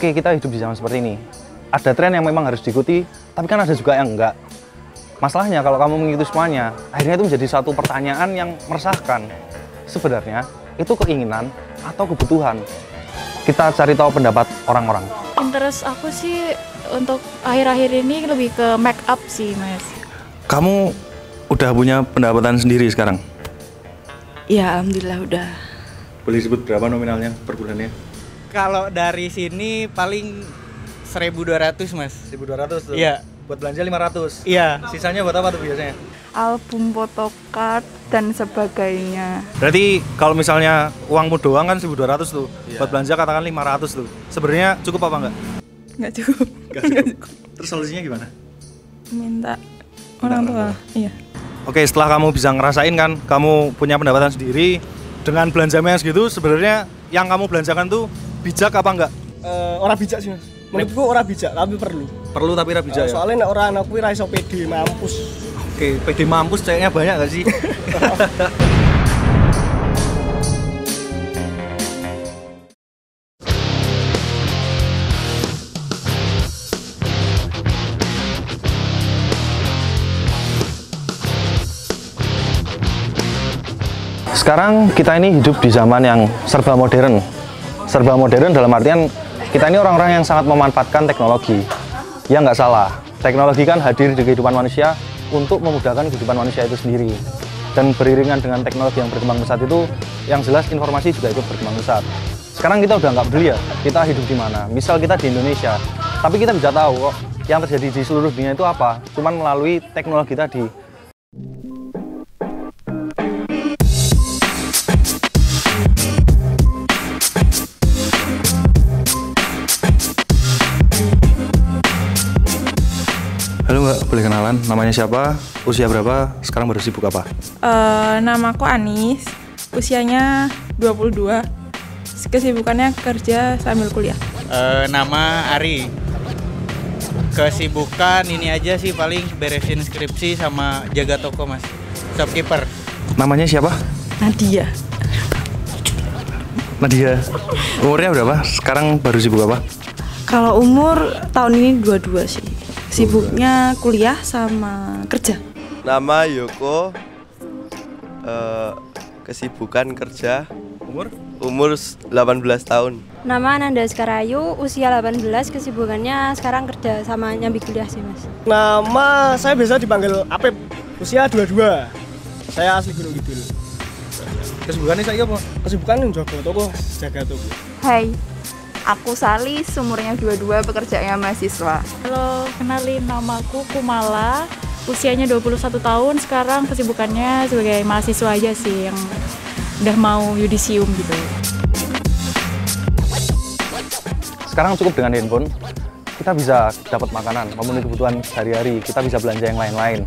Oke, kita hidup di zaman seperti ini. Ada tren yang memang harus diikuti, tapi kan ada juga yang enggak. Masalahnya kalau kamu mengikuti semuanya, akhirnya itu menjadi satu pertanyaan yang meresahkan. Sebenarnya, itu keinginan atau kebutuhan. Kita cari tahu pendapat orang-orang. Interest aku sih untuk akhir-akhir ini lebih ke make up sih, Mas. Kamu udah punya pendapatan sendiri sekarang? Ya, alhamdulillah udah. Boleh disebut berapa nominalnya per bulannya? Kalau dari sini paling 1.200 Mas. 1.200 tuh? Iya. Buat belanja 500? Iya. Sisanya buat apa tuh biasanya? Album, photocard, dan sebagainya. Berarti kalau misalnya uangmu doang kan 1.200 tuh, buat belanja katakan 500 tuh. Sebenarnya cukup apa enggak? Nggak cukup. Nggak cukup. Terus solusinya gimana? Minta orang tua. Iya. Oke, setelah kamu bisa ngerasain kan, kamu punya pendapatan sendiri dengan belanjanya segitu, sebenarnya yang kamu belanjakan tuh bijak apa enggak? Orang bijak sih Mas. Menurutku orang bijak, tapi perlu. Perlu tapi ra bijak ya? Soalnya nek orang anakku ra iso pede mampus. Oke, pede mampus ceweknya banyak gak sih? Sekarang kita ini hidup di zaman yang serba modern. Serba modern dalam artian kita ini orang-orang yang sangat memanfaatkan teknologi. Ya nggak salah, teknologi kan hadir di kehidupan manusia untuk memudahkan kehidupan manusia itu sendiri. Dan beriringan dengan teknologi yang berkembang pesat itu, yang jelas informasi juga ikut berkembang pesat. Sekarang kita udah nggak peduli ya, kita hidup di mana. Misal kita di Indonesia, tapi kita bisa tahu kok yang terjadi di seluruh dunia itu apa, cuman melalui teknologi tadi. Halo Mbak, boleh kenalan? Namanya siapa? Usia berapa? Sekarang baru sibuk apa? Namaku Anis, usianya 22. Kesibukannya kerja sambil kuliah. Nama Ari. Kesibukan ini aja sih, paling beresin skripsi sama jaga toko Mas. Shopkeeper. Namanya siapa? Nadia. Nadia. Umurnya berapa? Sekarang baru sibuk apa? Kalau umur tahun ini 22 sih. Sibuknya kuliah sama kerja. Nama Yoko, kesibukan kerja, umur 18 tahun. Nama Ananda Skarayu, usia 18, kesibukannya sekarang kerja sama nyambi kuliah sih Mas. Nama saya biasa dipanggil Apep, usia 22. Saya asli Gunung Kidul. Kesibukannya saya apa? Kesibukan jaga toko, jaga toko. Hai, aku Sali, umurnya 22, pekerjaannya mahasiswa. Halo, kenalin namaku Kumala, usianya 21 tahun, sekarang kesibukannya sebagai mahasiswa aja sih yang udah mau yudisium gitu. Sekarang cukup dengan handphone, kita bisa dapat makanan, memenuhi kebutuhan sehari-hari, kita bisa belanja yang lain-lain.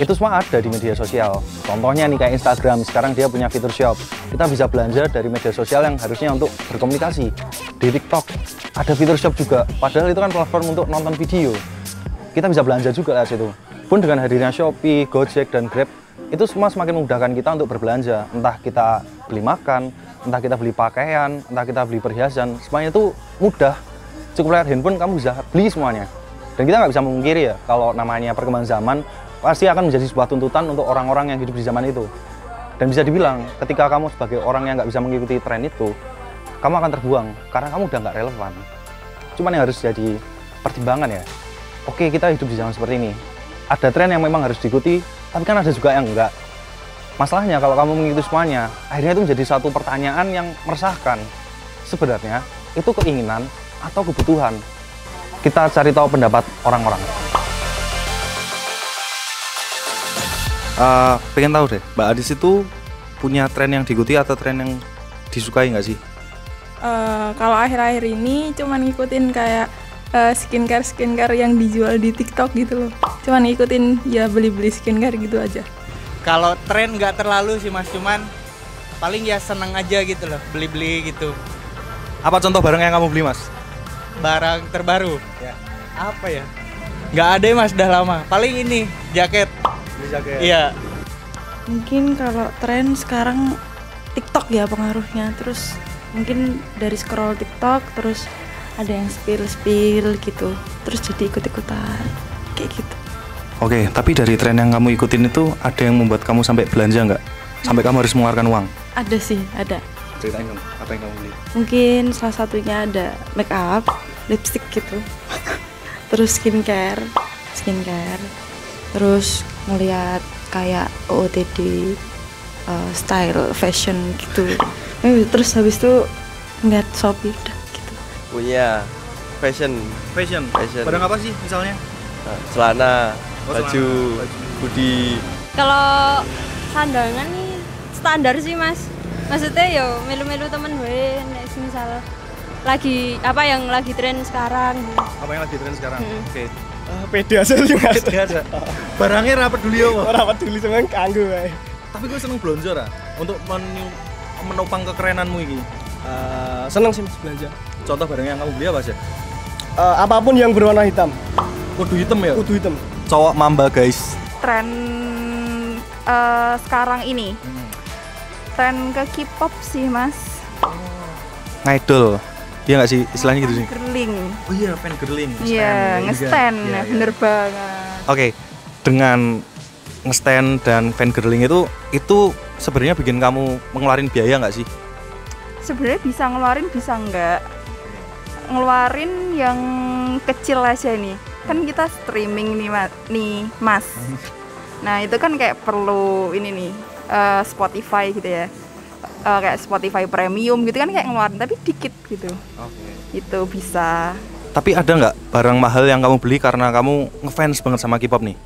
Itu semua ada di media sosial. Contohnya nih kayak Instagram, sekarang dia punya fitur shop. Kita bisa belanja dari media sosial yang harusnya untuk berkomunikasi. Di TikTok ada fitur shop juga, padahal itu kan platform untuk nonton video. Kita bisa belanja juga lewat situ. Pun dengan hadirnya Shopee, Gojek, dan Grab, itu semua semakin memudahkan kita untuk berbelanja. Entah kita beli makan, entah kita beli pakaian, entah kita beli perhiasan, semuanya itu mudah. Cukup lewat handphone kamu bisa beli semuanya. Dan kita nggak bisa memungkiri ya, kalau namanya perkembangan zaman, pasti akan menjadi sebuah tuntutan untuk orang-orang yang hidup di zaman itu. Dan bisa dibilang, ketika kamu sebagai orang yang nggak bisa mengikuti tren itu, kamu akan terbuang, karena kamu udah nggak relevan. Cuman yang harus jadi pertimbangan ya, oke kita hidup di zaman seperti ini. Ada tren yang memang harus diikuti, tapi kan ada juga yang enggak. Masalahnya kalau kamu mengikuti semuanya, akhirnya itu menjadi satu pertanyaan yang meresahkan. Sebenarnya, itu keinginan atau kebutuhan. Kita cari tahu pendapat orang-orang. Pengen tahu deh, Mbak Adis itu punya tren yang diikuti atau tren yang disukai nggak sih? Kalau akhir-akhir ini cuman ngikutin kayak skincare yang dijual di TikTok gitu loh. Cuman ngikutin ya beli-beli skincare gitu aja. Kalau tren nggak terlalu sih Mas, cuman paling ya seneng aja gitu loh, beli-beli gitu. Apa contoh barang yang kamu beli, Mas? Barang terbaru? Ya. Apa ya? Nggak ada ya Mas, udah lama. Paling ini, jaket. Beli jaket? Iya. Mungkin kalau tren sekarang TikTok ya pengaruhnya. Terus mungkin dari scroll TikTok terus ada yang spill gitu, terus jadi ikut-ikutan kayak gitu. Oke, tapi dari tren yang kamu ikutin itu ada yang membuat kamu sampai belanja nggak? Sampai kamu harus mengeluarkan uang? Ada sih, ada. Ceritain dong, apa yang kamu beli? Mungkin salah satunya ada make up, lipstick gitu. Terus skincare, terus ngeliat kayak OOTD, style, fashion gitu. Terus habis itu ngeliat Shopee udah gitu. Punya fashion. Barang apa sih misalnya? Celana, baju, hoodie. Kalau sandangan nih standar sih mas, maksudnya yo melu-melu temen gue misal lagi apa yang lagi tren sekarang. Apa yang lagi tren sekarang? Oke. Pede aja sih mas. Barangnya rapat dulu ya, Rapat dulu sama kanggo wae. tapi gue seneng belanja ra untuk menopang kekerenanmu ini. Seneng sih mas belanja. Contoh barang yang kamu beli apa aja? Apapun yang berwarna hitam. Kudu hitam ya? Kudu hitam. Cowok mamba guys. Tren sekarang ini tren ke K-pop sih mas. Ngidol. Iya nggak sih istilahnya gitu sih? Girling. Oh iya, fan girling. Iya, nge-stan, ya, bener banget. Oke, dengan nge-stand dan fan girling itu sebenarnya bikin kamu mengeluarin biaya nggak sih? Sebenarnya bisa ngeluarin, bisa enggak. Ngeluarin yang kecil aja nih. Kan kita streaming nih, Mas. Nah, itu kan kayak perlu ini nih, Spotify gitu ya. Kayak Spotify Premium gitu kan kayak ngeluarin tapi dikit gitu. Itu bisa. Tapi ada nggak barang mahal yang kamu beli karena kamu ngefans banget sama K-pop nih?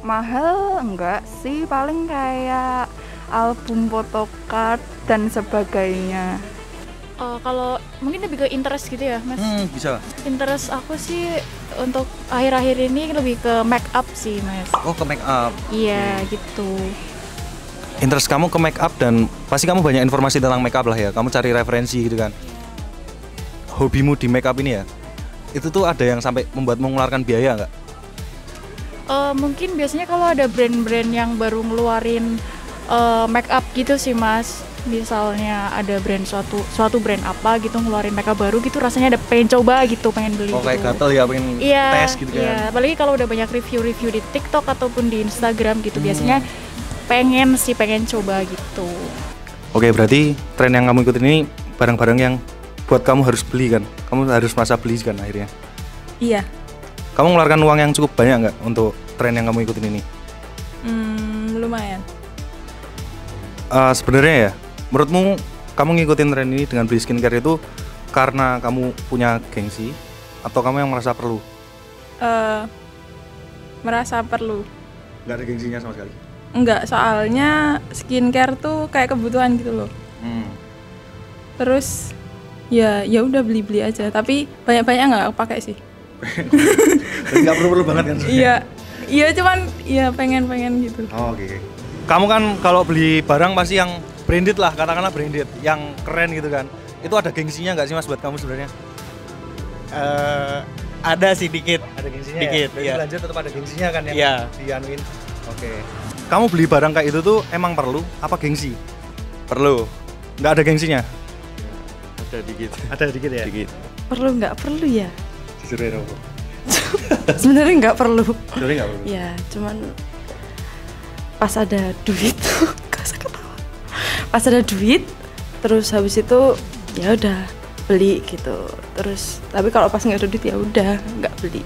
Mahal enggak sih, paling kayak album, photocard dan sebagainya. Kalau mungkin lebih ke interest gitu ya mas. Bisa. Interest aku sih untuk akhir-akhir ini lebih ke make up sih mas. Oh, ke make up. Iya gitu. Interest kamu ke make up dan pasti kamu banyak informasi tentang make up lah ya. Kamu cari referensi gitu kan. Hobimu di make up ini ya, itu tuh ada yang sampai membuatmu mengeluarkan biaya nggak? Mungkin biasanya kalau ada brand-brand yang baru ngeluarin make up gitu sih mas. Misalnya ada brand suatu brand apa gitu ngeluarin make up baru gitu, rasanya ada pengen coba gitu, pengen beli. Oh gitu. kayak gatel ya, pengen tes gitu kan. Iya, apalagi kalau udah banyak review-review di TikTok ataupun di Instagram gitu, biasanya pengen coba gitu. Oke, berarti tren yang kamu ikutin ini barang-barang yang buat kamu harus beli kan? Kamu harus merasa beli kan akhirnya? Iya. Kamu mengeluarkan uang yang cukup banyak nggak untuk tren yang kamu ikutin ini? Lumayan. Sebenarnya ya, menurutmu kamu ngikutin tren ini dengan beli skincare itu karena kamu punya gengsi atau kamu yang merasa perlu? Merasa perlu. Nggak ada gengsinya sama sekali? Enggak, soalnya skincare tuh kayak kebutuhan gitu loh. Terus ya udah beli aja, tapi banyak-banyak nggak aku pakai sih. Nggak perlu banget kan? Iya cuman ya pengen gitu. Oh, oke. Kamu kan kalau beli barang pasti yang branded lah, katakanlah branded, yang keren gitu kan. Itu ada gengsinya nggak sih mas buat kamu sebenarnya? Ada sih dikit. Ada gengsinya dikit, ya? iya. Belanja tetap ada gengsinya kan yang Iya. dianuin. Oke. Kamu beli barang kayak itu tuh emang perlu apa gengsi? Perlu. Nggak ada gengsinya? Ada dikit. Ada dikit ya? Dikit. Perlu nggak perlu ya? Jujur ya Robo. Sebenarnya nggak perlu. Sebenarnya nggak perlu. Ya cuman pas ada duit gak usah ketawa. Pas ada duit terus habis itu ya udah beli gitu. Terus tapi kalau pas nggak ada duit ya udah nggak beli.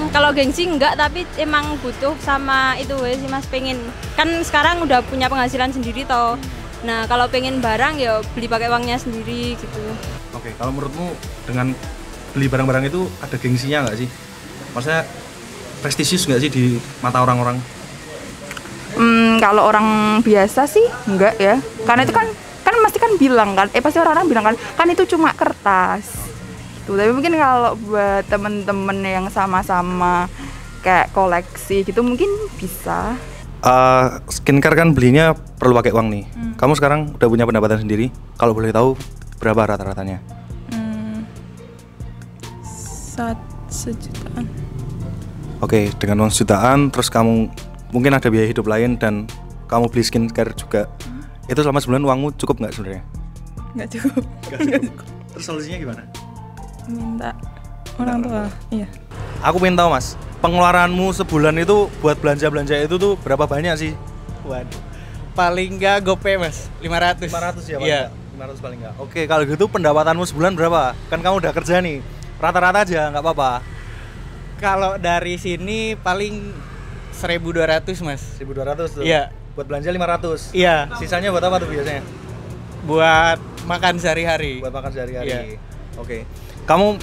Kalau gengsi enggak, tapi emang butuh sama itu sih mas, pengen kan sekarang udah punya penghasilan sendiri toh. Nah kalau pengen barang ya beli pakai uangnya sendiri gitu. Oke, kalau menurutmu dengan beli barang-barang itu ada gengsinya nggak sih? Maksudnya prestisius nggak sih di mata orang-orang? Kalau orang biasa sih enggak ya, karena itu kan pasti kan bilang kan, pasti orang-orang bilang kan itu cuma kertas. Tapi mungkin kalau buat temen-temen yang sama-sama kayak koleksi gitu mungkin bisa. Skincare kan belinya perlu pakai uang nih. Kamu sekarang udah punya pendapatan sendiri? Kalau boleh tahu berapa rata-ratanya? 1 jutaan. Oke, dengan uang sejutaan terus kamu mungkin ada biaya hidup lain dan kamu beli skincare juga. Itu selama sebulan uangmu cukup nggak sebenarnya? Nggak cukup. Terus solusinya gimana? Minta orang tua. Iya. Aku pengen tahu Mas, pengeluaranmu sebulan itu buat belanja-belanja itu tuh berapa banyak sih? Waduh. Paling enggak GoPay, Mas. 500. 500 ya paling Iya. enggak? 500 paling enggak. Oke, kalau gitu pendapatanmu sebulan berapa? Kan kamu udah kerja nih. Rata-rata aja, nggak apa-apa. Kalau dari sini paling 1.200, Mas. 1.200 tuh. Iya. Buat belanja 500. Iya. Sisanya buat apa tuh biasanya? Buat makan sehari-hari. Buat makan sehari-hari. Iya. Oke. Kamu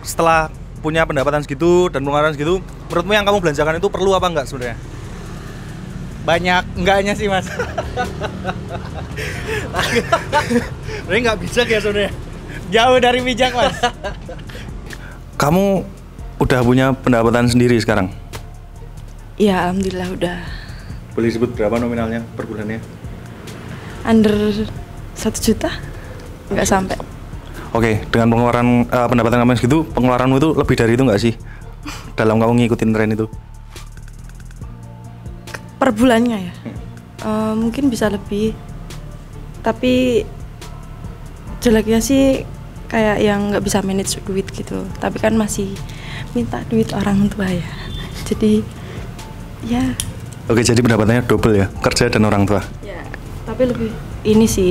setelah punya pendapatan segitu dan pengeluaran segitu, menurutmu yang kamu belanjakan itu perlu apa enggak sebenarnya? Banyak enggaknya sih, Mas. Ini nggak bijak ya sebenarnya. Jauh dari bijak, Mas. Kamu udah punya pendapatan sendiri sekarang? Iya, alhamdulillah udah. Boleh sebut berapa nominalnya per bulannya? Under 1 juta? Nggak sampai. Oke, dengan pengeluaran pendapatan kamu segitu, pengeluaranmu itu lebih dari itu nggak sih? Dalam kamu ngikutin tren itu? Per bulannya ya? Mungkin bisa lebih. Tapi jeleknya sih kayak yang nggak bisa manage duit gitu. Tapi kan masih minta duit orang tua ya. Jadi ya. Oke, jadi pendapatannya double ya, kerja dan orang tua. Ya. Tapi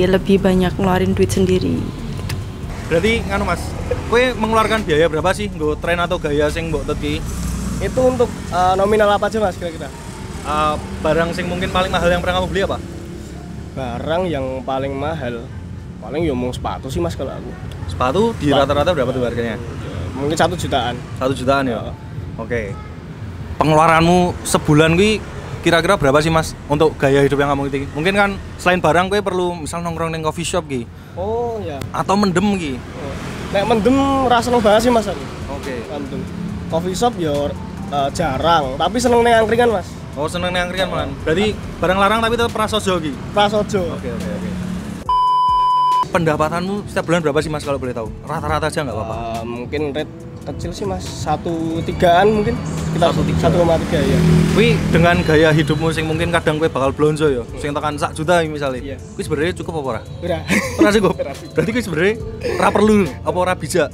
lebih banyak ngeluarin duit sendiri. Berarti nganu Mas, kowe mengeluarkan biaya berapa sih nggo tren atau gaya sing mbok teki? Itu untuk nominal apa aja Mas kira-kira? Barang sing mungkin paling mahal yang pernah kamu beli apa? Barang yang paling mahal paling ya mau sepatu sih Mas kalau aku. Sepatu di rata-rata berapa tuh harganya? Mungkin 1 jutaan. 1 jutaan ya? Oke. Pengeluaranmu sebulan kuwi kira-kira berapa sih Mas untuk gaya hidup yang kamu ikuti? Mungkin kan selain barang kowe perlu misal nongkrong ning coffee shop ki. Oh ya. Atau mendem ki. Nek mendem rasa seneng banget sih Mas aku. Oke. Mendem. Coffee shop ya jarang, tapi seneng ning angkringan Mas. Oh, seneng ning angkringan malah. Berarti barang larang tapi tetap prasojo ki. Prasojo. Oke. Pendapatanmu setiap bulan berapa sih Mas kalau boleh tahu? Rata-rata aja nggak apa-apa. Mungkin rate kecil sih Mas, 1,3an mungkin. Sekitar 1,3 ya. Kuwi dengan gaya hidupmu sing mungkin kadang kowe bakal blonjo ya, sing tekan 1 juta misalnya. Iya. Kuwi sebenarnya cukup apa ora? Ora. Ora cukup. Berarti kuwi sebenarnya ora perlu apa ora bijak?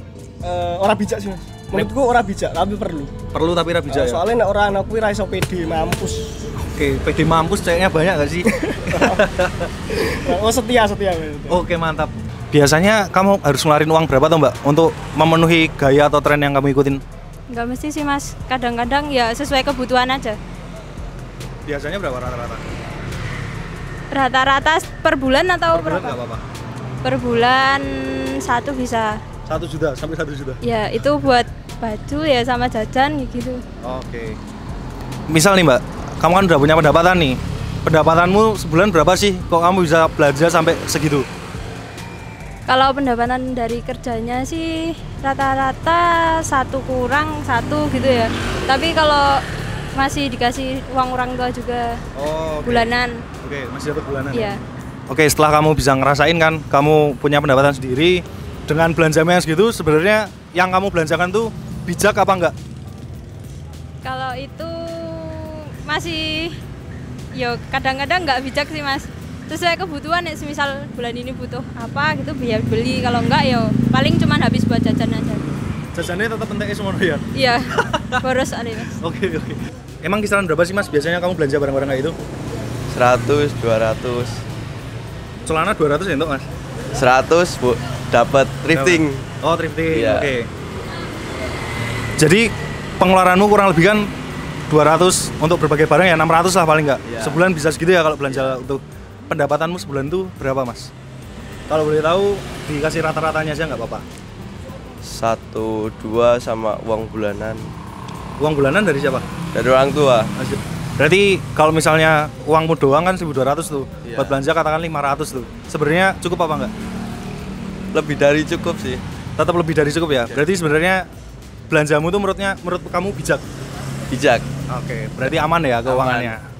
Ora bijak sih Mas. Menurutku ora bijak, tapi perlu. Perlu tapi ora bijak ya. Soalnya nek ora ana kuwi ra iso pede mampus. Oke, PD mampus ceweknya banyak gak sih? Oh setia. Oke, mantap. Biasanya kamu harus ngeluarin uang berapa tuh Mbak untuk memenuhi gaya atau tren yang kamu ikutin? Nggak mesti sih Mas, kadang-kadang ya sesuai kebutuhan aja. Biasanya berapa rata-rata? Rata-rata per bulan atau Per bulan berapa? nggak apa-apa. Per bulan 1 bisa. 1 juta sampai 1 juta. Ya itu buat baju ya sama jajan gitu. Oke. Misal nih Mbak, kamu kan udah punya pendapatan nih. Pendapatanmu sebulan berapa sih? Kok kamu bisa belanja sampai segitu? Kalau pendapatan dari kerjanya sih rata-rata 1 kurang 1 gitu ya. Tapi kalau masih dikasih uang orang tua juga bulanan. Oke, masih dapat bulanan. Iya. Oke, setelah kamu bisa ngerasain kan, kamu punya pendapatan sendiri dengan belanjanya yang segitu, sebenarnya yang kamu belanjakan tuh bijak apa enggak? Kalau itu masih yo kadang-kadang nggak bijak sih Mas. Sesuai kebutuhan ya, misal bulan ini butuh apa gitu biar beli, kalau enggak ya paling cuman habis buat jajan aja. Jajannya tetap penting semua ya? Iya, boros ada Mas. Oke. Emang kisaran berapa sih Mas biasanya kamu belanja barang-barang kayak itu? 100, 200. Celana 200 ya Mas? 100 Bu, dapat thrifting. Oh, thrifting. Iya. Oke. Jadi pengeluaranmu kurang lebih kan 200 untuk berbagai barang ya 600 lah paling enggak. Iya. Sebulan bisa segitu ya kalau belanja untuk pendapatanmu sebulan tuh berapa Mas? Kalau boleh tahu dikasih rata-ratanya aja nggak apa-apa. 1, 2 sama uang bulanan. Uang bulanan dari siapa? Dari orang tua. Berarti kalau misalnya uangmu doang kan 1.200 tuh. Iya. Buat belanja katakan 500 tuh. Sebenarnya cukup apa enggak? Lebih dari cukup sih. Tetap lebih dari cukup ya. Berarti sebenarnya belanjamu tuh menurut kamu bijak. Bijak. Oke, berarti aman ya keuangannya.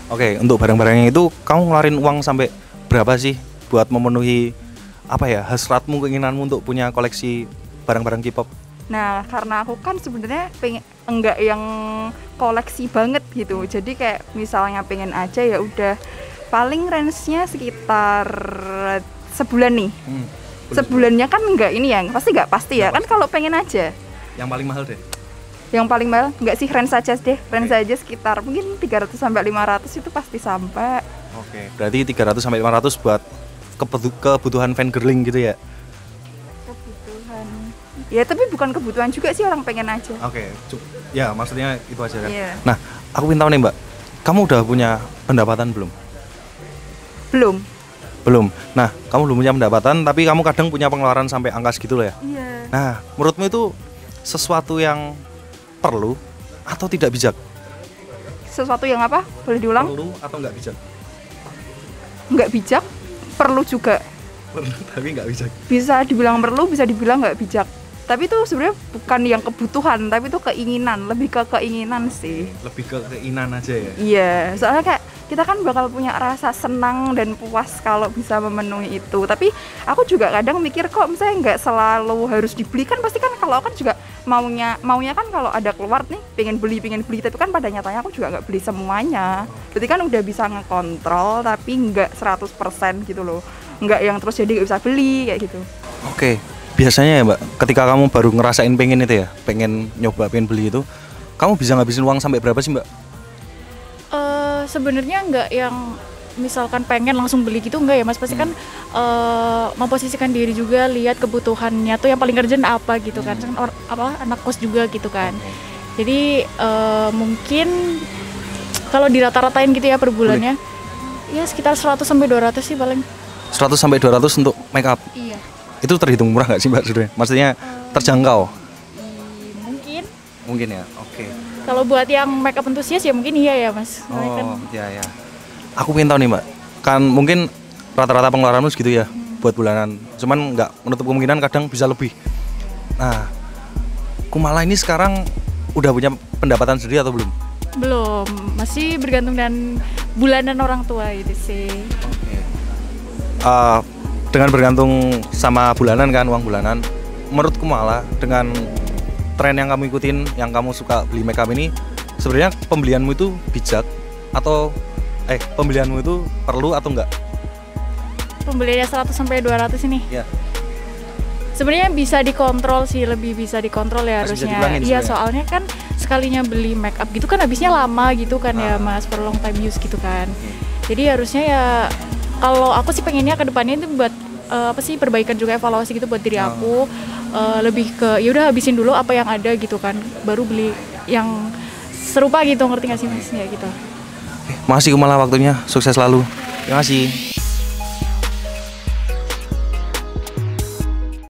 Oke, untuk barang-barangnya itu kamu ngeluarin uang sampai berapa sih buat memenuhi apa ya hasratmu, keinginanmu untuk punya koleksi barang-barang K-pop? Nah, karena aku kan sebenarnya enggak yang koleksi banget gitu. Jadi kayak misalnya pengen aja ya udah paling range-nya sekitar sebulan nih. Sebulannya kan nggak ini ya, pasti ya. Kan kalau pengen aja. Yang paling mahal deh. Yang paling mahal nggak sih, range saja deh. Range aja sekitar mungkin 300 sampai 500 itu pasti sampai. Oke. Berarti 300 sampai 500 buat kebutuhan fangirling gitu ya. Kebutuhan. Ya tapi bukan kebutuhan juga sih, orang pengen aja. Oke. Ya, maksudnya itu aja kan. Iya. Nah, aku ingin tahu nih, Mbak. Kamu udah punya pendapatan belum? Belum. Nah, kamu belum punya pendapatan, tapi kamu kadang punya pengeluaran sampai angka segitu loh ya. Iya. Nah, menurutmu itu sesuatu yang perlu atau tidak bijak? Sesuatu yang apa? Boleh diulang? Perlu atau nggak bijak? Nggak bijak, perlu juga. Perlu, tapi nggak bijak. Bisa dibilang perlu, bisa dibilang nggak bijak. Tapi itu sebenarnya bukan yang kebutuhan, tapi itu keinginan, lebih ke keinginan sih. Lebih ke keinginan aja ya? Iya, soalnya kayak kita kan bakal punya rasa senang dan puas kalau bisa memenuhi itu. Tapi aku juga kadang mikir kok misalnya nggak selalu harus dibeli, kan pasti kan kalau kan juga maunya kan kalau ada keluar nih pengen beli, tapi kan pada nyatanya aku juga nggak beli semuanya. Berarti kan udah bisa ngekontrol tapi nggak 100% gitu loh. Nggak yang terus jadi nggak bisa beli kayak gitu. Oke. Biasanya ya Mbak, ketika kamu baru ngerasain pengen itu ya, pengen nyoba, pengen beli itu, kamu bisa ngabisin uang sampai berapa sih Mbak? Sebenarnya nggak yang misalkan pengen langsung beli gitu, enggak ya Mas, pasti kan memposisikan diri juga, lihat kebutuhannya tuh yang paling urgent apa gitu kan, anak kos juga gitu kan. Jadi mungkin kalau dirata-ratain gitu ya per bulannya, ya sekitar 100 sampai 200 sih paling. 100 sampai 200 untuk make up? Iya. Itu terhitung murah nggak sih Mbak sebenarnya? Maksudnya terjangkau? Mungkin ya, oke. Kalau buat yang make up entusias ya mungkin iya ya Mas. Oh iya. Aku pengen tahu nih Mbak, kan mungkin rata-rata pengeluaranmu segitu ya buat bulanan, cuman nggak menutup kemungkinan kadang bisa lebih. Nah, Kumala ini sekarang udah punya pendapatan sendiri atau belum? Belum, masih bergantung dan bulanan orang tua itu sih. Dengan bergantung sama bulanan kan, uang bulanan, menurut Kumala dengan tren yang kamu ikutin, yang kamu suka beli makeup ini, sebenarnya pembelianmu itu bijak atau pembelianmu itu perlu atau enggak? Pembeliannya 100 sampai 200 ini? Iya. Sebenarnya bisa dikontrol sih, lebih bisa dikontrol ya harusnya. Iya, soalnya kan sekalinya beli makeup gitu kan habisnya lama gitu kan ya Mas, per long time use gitu kan. Jadi harusnya ya kalau aku sih pengennya ke depannya itu buat perbaikan juga, evaluasi gitu buat diri aku, lebih ke ya udah habisin dulu apa yang ada gitu kan, baru beli yang serupa gitu, ngerti nggak sih Mas ya gitu. Makasih Kumala waktunya, sukses selalu. Terima kasih.